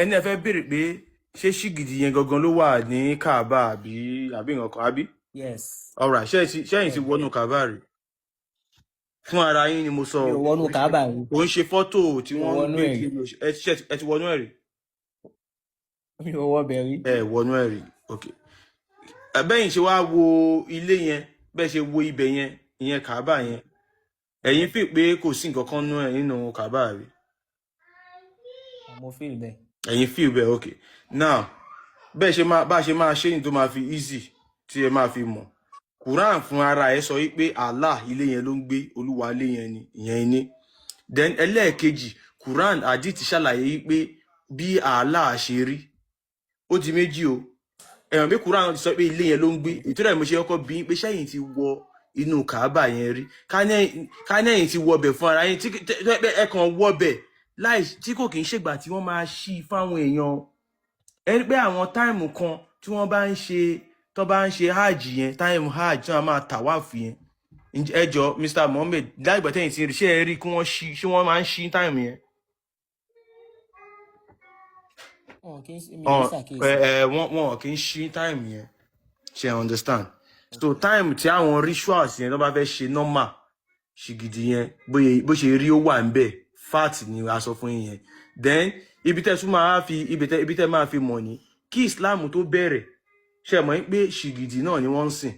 ẹni ẹ fẹ́ béèrè pé ṣé ṣìgìdì yẹn gangan ló wà ní Kaaba àbí nǹkan kan àbí. yes. alright ṣẹ́yìn ti wọnú Kaaba rẹ̀ fún ara yín ni mo sọ. mi ò wọnú Kaaba rí. ò ń ṣe fọ́tò tí wọ́n ń gbé kiri ẹ ti wọnú ẹ̀ rí. mi ò wọ bẹ̀ rí. ẹ wọnú ẹ̀ rí ok. bẹ́yìn ṣe wá wo ilé yẹn bẹ́ẹ̀ ṣe wo ibẹ̀ yẹn ìyẹn Kaaba yẹn ẹ̀yin fi pé kò sí nǹkan kan nínú Kaaba rí. mo feel bẹ́ẹ̀. ẹ̀yin feel bẹ́ẹ̀ ok now bẹ́ẹ̀ ṣe máa bá ṣe máa ṣe ní tó máa fi easy tí ẹ máa fi mọ̀ Quran fún ara ẹ sọ wípé Allah ilé yẹn ló ń gbé olúwa ilé yẹn ni ìyẹn ni then ẹlẹ́ẹ̀kejì Quran hadith ṣàlàyé wípé bí Allah ṣe rí ó di méjì o ẹ̀wọ̀n pé Quran ti sọ pé ilé yẹn ló ń gbé ìtura ìmọ̀ṣẹ́ ọkọ̀ bí pé ṣẹ́yìn ti wọ inú Kaaba yẹn rí kánẹ́yìn ti wọ bẹ̀ fún ara yín tí ẹ kàn wọ bẹ̀ láì tí kò kì í ṣègbà tí wọ́n máa ṣí fáwọn èèyàn ẹni pé àwọn táìmù kan tí wọ́n bá ń ṣe tó bá ń ṣe hajj yẹn táìmù hajj tí wọ́n máa tàwáàfù yẹn ẹ jọ̀ọ́ Mr. Mohammed láìgbà tẹ̀yìn tí ṣé ẹ rí kí wọ́n ṣí ṣé wọ́n máa ń ṣí táìmù yẹn. wọn kì í ṣí táìmù yẹn ṣe understand so táìmù tí àwọn rituals yẹn tó bá fẹ́ ṣe normal ṣìgìdì yẹn bó ṣe rí ó wà ń bẹ̀ fat ni a sọ fún yín then ibi tẹ́ tún máa fi ibi tẹ́ máa fi mọ̀ ní kí Islam tó bẹ̀rẹ̀ ṣe mọ̀ pé ṣìgìdì náà ni wọ́n ń sìn.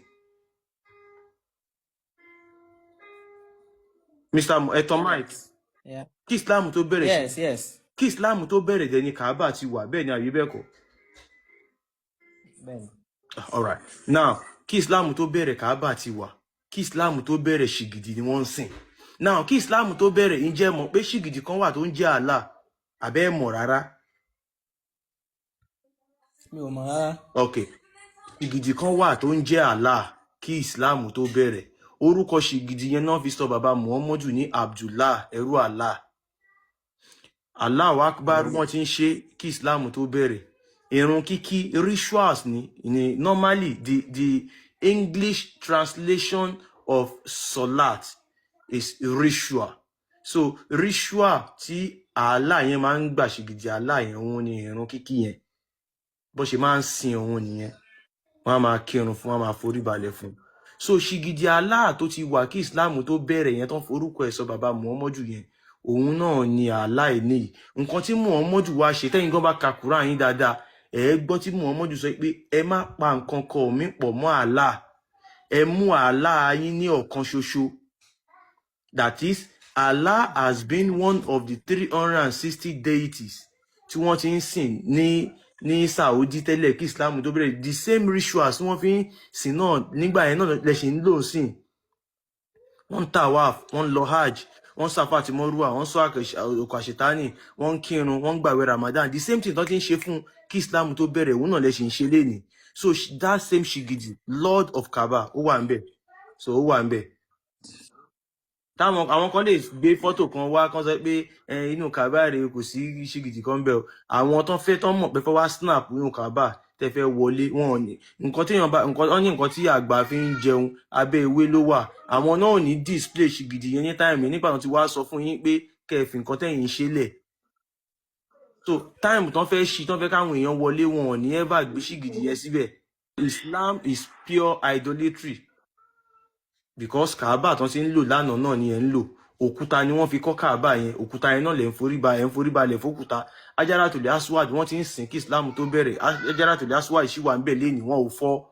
Mr. Eton Mike kí Islam tó bẹ̀rẹ̀ kí Islam tó bẹ̀rẹ̀ dẹ̀ ni Kaaba ti wà bẹ́ẹ̀ ni àbí bẹ́ẹ̀ kọ́. Alright now kí Islam tó bẹ̀rẹ̀ Kaaba ti wà kí Islam tó bẹ̀rẹ̀ ṣìgìdì ni wọ́n ń sìn. Now kí Islam tó bẹ̀rẹ̀ ǹjẹ́ mọ̀ pé ṣìgìdì kan wà tó ń jẹ́ Allah àbẹ́ mọ̀ rárá. mi ò mọ̀ rárá. ok ṣìgìdì kan wà tó ń jẹ́ Allah kí Islam tó bẹ̀rẹ̀ orúkọ ṣìgìdì yẹn náà fi sọ bàbá Muhammadu ní Abdullah ẹrú Allah. Allahu Akbar wọ́n ti ń ṣe kí Islam tó bẹ̀rẹ̀ ìrun kíkí rituals ni normally the English translation of Salat is ritual so ritual tí Allah yẹn máa ń gbà ṣìgìdì Allah yẹn òun ni ìrun kíkí yẹn bó ṣe máa ń sin òun nìyẹn wọ́n á máa kírun fún wọ́n á máa forí balẹ̀ fún so ṣìgìdì Allah tó ti wà kí Islam tó bẹ̀rẹ̀ yẹn tó ń forúkọ ẹ̀ sọ bàbá Muhammadu yẹn òun náà ni Allah ní nǹkan tí Muhammadu wá ṣe tẹ́yìn gan bá ka Quran yín dáadáa ẹ gbọ́ tí Muhammadu sọ pé ẹ má pa nǹkan kan omi pọ̀ mọ́ Allah ẹ mú Allah yín ní ọ̀kan ṣoṣo. That is, Allah has been one of the 360 deities tí wọ́n ti ń sìn ní Saudi tẹ́lẹ̀ kí Islam tó bẹ̀rẹ̀ the same rituals tí wọ́n fi ń sìn náà nígbà yẹn náà lẹ́sìn ń lò sìn. Wọ́n ń tawaf, wọ́n ń lọ hajj, wọ́n ń Safa àti Marwa, wọ́n ń sọ òkò àṣetánì, wọ́n ń kírun, wọ́n ń gbàwẹ̀ Ramadan. The same thing tó ti ń ṣe fún kí Islam tó bẹ̀rẹ̀ òun náà lẹ́sìn ń ṣe lénìí. So that same ṣìgìdì Lord of Kaaba ó wà ń bẹ̀ so ó wà ń bẹ̀. Táwọn àwọn kan lè gbé fọ́tò kan wá kan sọ pé inú Kaaba rẹ̀ kò sí ṣìgìdì kan bẹ́ẹ̀ o àwọn tó fẹ́ tán mọ̀ pé fẹ́ wá snap inú Kaaba tẹ́ fẹ́ wọlé wọn ò ní nǹkan tí wọ́n ní nǹkan tí àgbà fi ń jẹun abẹ́ ewé ló wà àwọn náà ò ní display ṣìgìdì yẹn ní táìmù nígbà tó ti wá sọ fún yín pé kẹfì nǹkan tẹ̀yìn ṣe lẹ̀ so táìmù tán fẹ́ ṣí tán fẹ́ káwọn èèyàn wọlé wọn ò ní ever gbé ṣìgìdì yẹn síbẹ̀. Islam is pure idolatry because Kaaba tán ti ń lò lánàá náà ni ẹ̀ ń lò òkúta ni wọ́n fi kọ́ Kaaba yẹn òkúta yẹn náà lẹ̀ ń forí balẹ̀ fókúta Hajaratul Aswad wọ́n ti ń sìn kí Islam tó bẹ̀rẹ̀ Hajaratul Aswad ṣì wà ń bẹ̀ lẹ́ni wọn ò fọ́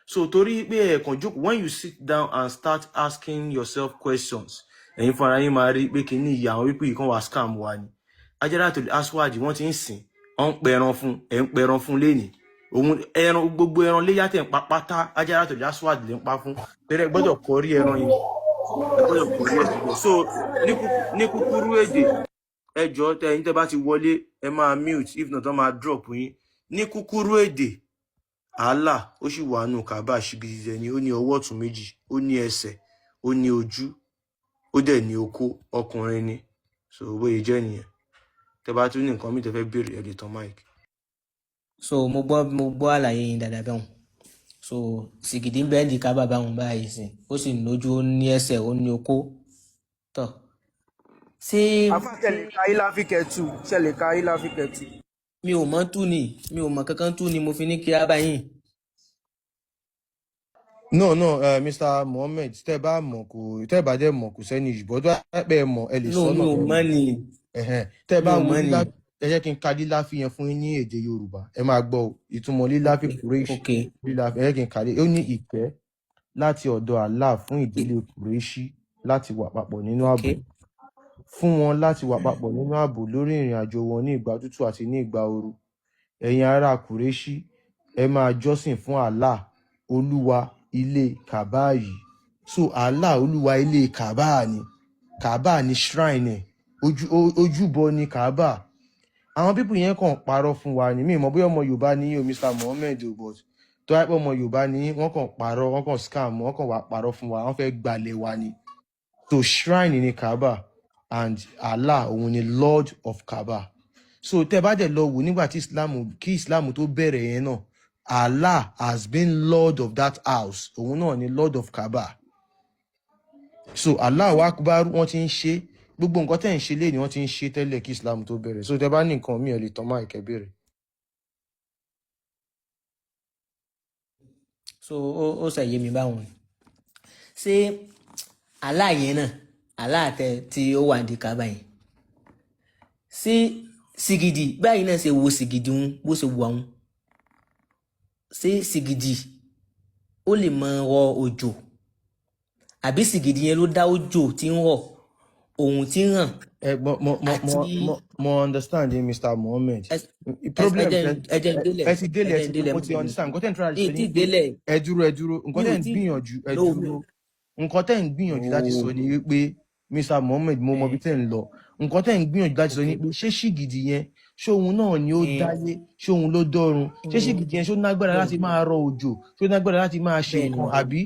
so torí pé ẹ̀ẹ̀kan jókòó when you sit down and start asking yourself questions ẹ̀yin fúnra yín máa rí pé kìíní ìyá àwọn wípé ìkan wà scam wa ni Hajaratul Aswad wọ́n ti ń sìn wọ́n ń pẹran fún ẹ̀ ń pẹran fún lẹ́ni òun ẹran gbogbo ẹran léyà tẹ̀ ń pa pátá Hajaratul Aswad lè ń pa fún tẹ́lẹ̀ gbọ́dọ̀ kọrí ẹran yìí gbọ́dọ̀ kọrí ẹ̀sìn so ní kúkúrú èdè ẹjọ́ tẹ́yìn tẹ́ bá ti wọlé ẹ máa mute if not wọ́n máa drop yín ní kúkúrú èdè Allah ó sì wà nù Kaaba ṣìgìdì ni ó ní ọwọ́ ọ̀tún méjì ó ní ẹsẹ̀ ó ní ojú ó dẹ̀ ní okó ọkùnrin ni so bóyá jẹ́ nìyẹn tẹ́ bá tún ní nǹkan mi tẹ́ fẹ́ béèrè ẹ lè tán mic. so mo gbọ́ àlàyé yín dáadáa bẹ́ẹ̀ so ṣìgìdì ń bẹ́ẹ̀ di Kaaba báwọn báyìí sìn ó sì lójú ó ní ẹsẹ̀ ó ní okó tọ̀ ṣé. àfa ṣẹlẹ̀ ka ilá fi kẹ̀tù ṣẹlẹ̀ ka ilá fi kẹ̀tù. mi ò mọ̀ tú ni mi ò mọ̀ kankan tú ni mo fi ní kí á bá yín. No, Mr. Mohammed, tẹ́ bá mọ̀ kò tẹ́ bá dẹ̀ mọ̀ kò sẹ́ni ìṣùbọ́ tó pẹ́ mọ̀ ẹ lè No, sọ mi náà ò tẹ́ mọ̀ mọ̀. ni Tẹ́ mi bá ò wo mọ̀ ni. lílá ẹ jẹ́ kí n ka líláfi yẹn fún yín ní èdè Yorùbá ẹ máa gbọ́ o. Ìtumọ̀ líláfi Kùrẹ́ṣì Okay. líláfi ẹ jẹ́ kí n kà lé ó ní ìfẹ́ láti ọ̀dọ̀ Allah fún ìdílé Kùrẹ́ṣì láti wà papọ̀ nínú ààbò Okay. fún wọn láti wà papọ̀ nínú ààbò lórí ìrìn àjò wọn ní ìgbà tútù àti ní ìgbà ooru. Ẹ̀yin ará Kùrẹ́ṣì ẹ máa jọ́sìn fún Allah olúwa ilé Kàbá yìí. So Allah olúwa ilé Kàbá ni Kàbá ni shrine ẹ̀ ojúbọ ni Kàbá. Àwọn pípù yẹn kàn parọ́ fún wa ni mi mọ̀ bóyá ọmọ Yorùbá ní o Mr. Mohammed o but tó wáyé pé ọmọ Yorùbá ní wọ́n kàn parọ́ wọ́n kàn scam wọ́n kàn wá parọ́ fún wa wọ́n fẹ́ gbalẹ̀ wa ni. So shrine ni Kàbá and Allah òun ni Lord of Kàbá. So tẹ́ bá dẹ̀ lọ wò nígbà tí Islam tó bẹ̀rẹ̀ yẹn náà Allah has been Lord of that house òun náà ni Lord of Kàbá. So Allahu Akbar wọ́n ti ń ṣe gbogbo nǹkan tẹ́ ń ṣe lé ni wọ́n ti ń ṣe tẹ́lẹ̀ kí Islam tó bẹ̀rẹ̀. So tẹ́ bá ní nǹkan mi ò lè tán máa ìkẹ́ bẹ̀rẹ̀. So ó ṣàyè mi báwọn. Ṣé Allah yẹn náà Allah tí ó wà ní Kaaba yẹn ṣé sìgìdì báyìí náà ṣe wo sìgìdì ń bó ṣe wù àwọn ṣé sìgìdì ó lè mọ rọ òjò àbí sìgìdì yẹn ló dá òjò tí ń rọ̀ ohun tí ń ràn mo understand you, Mr. Mohammed. Problem ẹ ti délẹ̀ mo ti understand nǹkan tẹ́ ń try to say ẹ dúró nǹkan tẹ́ ń gbìyànjú láti sọ ni wípé Mr. Mohammed mo mọ bí tẹ́ ń lọ nǹkan tẹ́ ń gbìyànjú láti sọ ni pé ṣé ṣìgìdì yẹn ṣé òun náà ni ó dáyé ṣé òun ló dọ́run ṣé ṣìgìdì yẹn ṣó nágbára láti máa rọ òjò ṣó nágbára láti máa ṣe nǹkan àbí.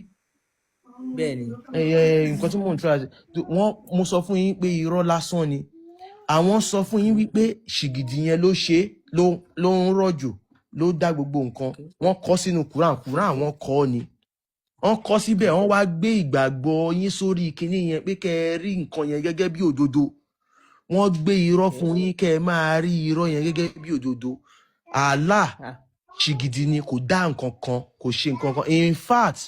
Bẹ́ẹ̀ni. Nǹkan tí mò ń try mo sọ fún yín pé irọ́ lásán ni àwọn sọ fún yín wípé ṣìgìdì yẹn ló ń rọ̀jò ló dá gbogbo nǹkan wọ́n kọ sínú Quran wọ́n kọ ni wọ́n kọ síbẹ̀ wọ́n wá gbé ìgbàgbọ́ yín sórí kinní yẹn pé kẹ́ ẹ rí nǹkan yẹn gẹ́gẹ́ bí òdodo wọ́n gbé irọ́ fún yín kẹ́ ẹ máa rí irọ́ yẹn gẹ́gẹ́ bí òdodo. Allah ṣìgìdì ni kò dá nǹkan kan kò ṣe nǹkan kan in fact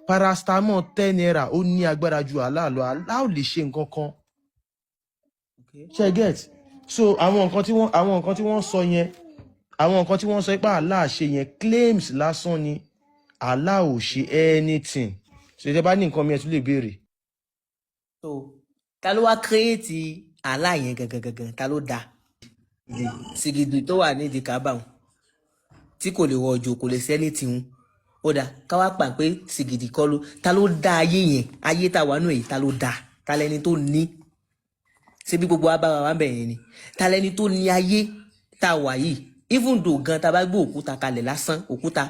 paracetamol 10 naira ó ní agbára ju Allah lọ Allah ò lè ṣe nǹkan kan. Ṣé get so àwọn nǹkan tí wọ́n sọ yẹn àwọn nǹkan tí wọ́n sọ pé Allah ṣe yẹn claims lásán ni Allah ò ṣe anything. Ṣé tẹ́ bá ní nǹkan mi ẹ tún lè béèrè. So ta ló wá create Allah yẹn gangan ta ló dá sìgìdì tó wà nídìí Kaaba tí kò lè wọ òjò kò lè sẹ́ni tìhun ó dá ká wá pa pé sìgìdì kọ́ ló ta ló dá ayé yẹn ayé tá wà nù èyí ta ló dá ta lẹni tó ní ṣé bí gbogbo abára wa bẹ̀ yẹn ni ta lẹni tó ní ayé tá wà yìí even though gan ta bá gbé òkúta kalẹ̀ lásán òkúta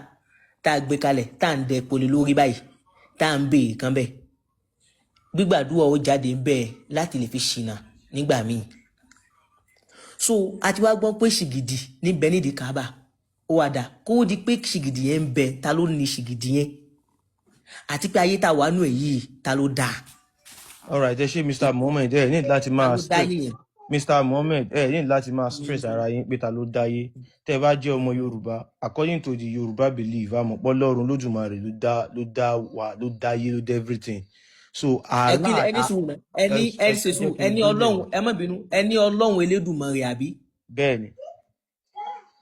tá a gbé kalẹ̀ tá à ń dẹ poli lórí báyìí tá à ń bèè kan bẹ́ẹ̀ gbígbàdúrà ó jáde bẹ́ẹ̀ láti lè fi ṣìnà nígbà míì. So a ti wá gbọ́ pé ṣìgìdì níbẹ̀ nídìí Kaaba ó wá dà kó di pé ṣìgìdì yẹn ń bẹ ta ló ní ṣìgìdì yẹn àti pé ayé tá wà nù èyí ta ló dá. Alright ẹ ṣe Mr. Mohammed ẹ ní láti máa Mr. Mohammed ẹ ní láti máa stress ara yín pé ta ló dáyé tẹ́ bá jẹ́ ọmọ Yorùbá according to the Yorùbá belief àmọ́ pé Ọlọ́run Olódùmarè ló dáyé ló dá everything. So Allah ẹni Ọlọ́run ẹ má bínú ẹni Ọlọ́run Elédùmarè àbí. Bẹ́ẹ̀ni.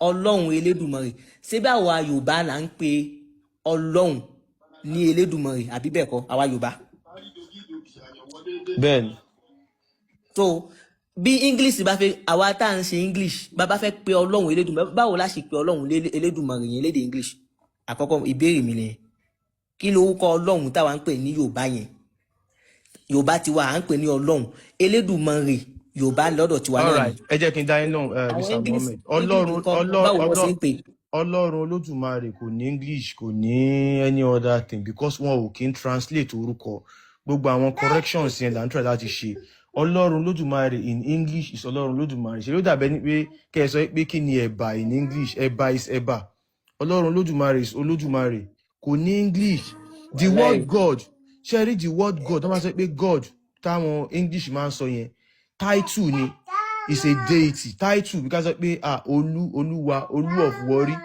Ọlọ́run Elédùmarè ṣé bá àwa Yorùbá là ń pe Ọlọ́run ní Elédùmarè àbí bẹ́ẹ̀ kọ́ àwa Yorùbá. Bẹ́ẹ̀ni. So bí English bá fẹ́ àwa tá à ń ṣe English bá fẹ́ pe Ọlọ́run Elédùmarè báwo la ṣe pe Ọlọ́run Elédùmarè yẹn lédè English àkọ́kọ́ ìbéèrè mi nìyẹn kí ló kọ Ọlọ́run táwa ń pè ní Yorùbá yẹn Yorùbá tiwa à ń pè ní Ọlọ́run Elédùmarè Yorùbá lọ́dọ̀ tiwa náà ni. ẹ jẹ́ kí n dá yín lóhùn Mr. Mohammed Ọlọ́run Olódùmarè kò ní English kò ní any other thing because wọn ò kí ń translate orúkọ gbogbo àwọn corrections yẹn là ń try láti ṣe Ọlọ́run Olódùmarè in English is Ọlọ́run Olódùmarè ṣe ló dàbẹ́ ní pé kẹ́ ẹ sọ pé kí ni ẹ̀bà in English ẹ̀bà is ẹ̀bà Ọlọ́run Olódùmarè is Olódùmarè kò ní English the word God ṣe rí the word God wọ́n máa sọ pé God táwọn English máa ń sọ yẹn title ni is a deity title bí ká sọ pé Olú Olúwa Olú of Warri